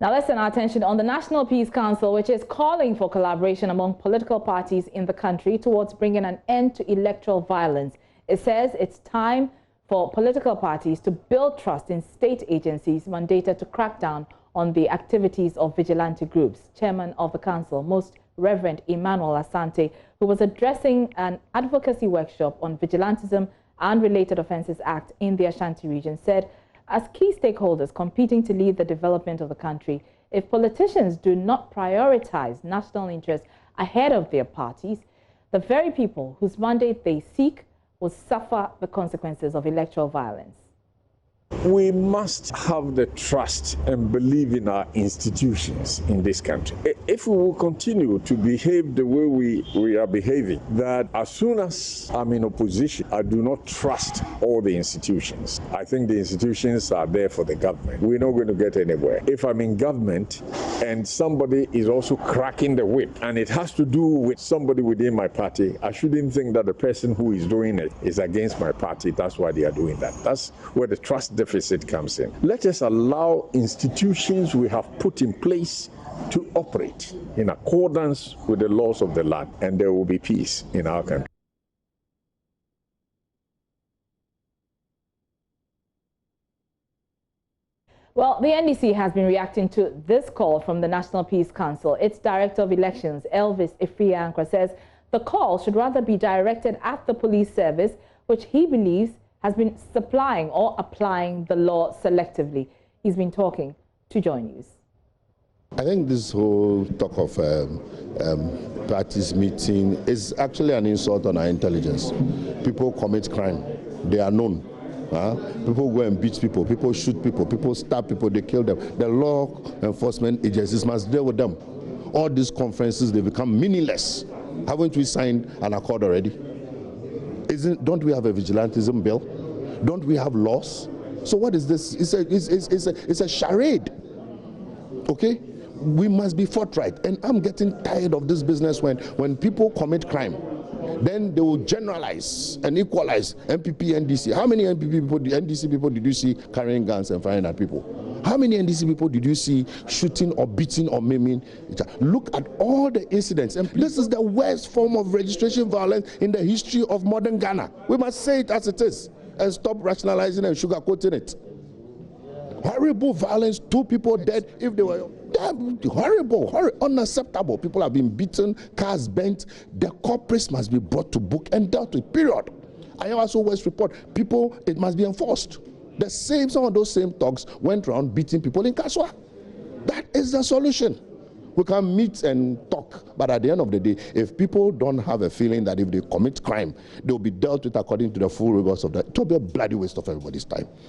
Now let's turn our attention on the National Peace Council, which is calling for collaboration among political parties in the country towards bringing an end to electoral violence. It says it's time for political parties to build trust in state agencies mandated to crack down on the activities of vigilante groups. Chairman of the council, Most Reverend Emmanuel Asante, who was addressing an advocacy workshop on Vigilantism and Related Offences Act in the Ashanti region, said, as key stakeholders competing to lead the development of the country, if politicians do not prioritize national interests ahead of their parties, the very people whose mandate they seek will suffer the consequences of electoral violence. We must have the trust and believe in our institutions in this country. If we will continue to behave the way we are behaving, that as soon as I'm in opposition, I do not trust all the institutions. I think the institutions are there for the government. We're not going to get anywhere. If I'm in government and somebody is also cracking the whip, and it has to do with somebody within my party, I shouldn't think that the person who is doing it is against my party. That's why they are doing that. That's where the trust deficit comes in. Let us allow institutions we have put in place to operate in accordance with the laws of the land, and there will be peace in our country. Well, the NDC has been reacting to this call from the National Peace Council. Its Director of Elections, Afriyie Ankrah, says the call should rather be directed at the police service, which he believes has been supplying or applying the law selectively. He's been talking to JoyNews. I think this whole talk of parties meeting is actually an insult on our intelligence. People commit crime. They are known. People go and beat people. People shoot people. People stab people. They kill them. The law enforcement agencies must deal with them. All these conferences, they become meaningless. Haven't we signed an accord already? Don't we have a vigilantism bill? Don't we have laws? So what is this? It's a charade. Okay? We must be forthright. And I'm getting tired of this business when people commit crime. Then they will generalize and equalize MPP, NDC. How many NDC people did you see carrying guns and firing at people? How many NDC people did you see shooting or beating or maiming? Look at all the incidents. And this is the worst form of registration violence in the history of modern Ghana. We must say it as it is and stop rationalizing and sugarcoating it. Horrible violence, 2 people dead if they were horrible, unacceptable. People have been beaten, cars bent. The culprits must be brought to book and dealt with, period. I also always report people, it must be enforced. Some of those same thugs went around beating people in Kaswa. That is the solution. We can meet and talk, but at the end of the day, if people don't have a feeling that if they commit crime, they'll be dealt with according to the full rigors of that, it will be a bloody waste of everybody's time.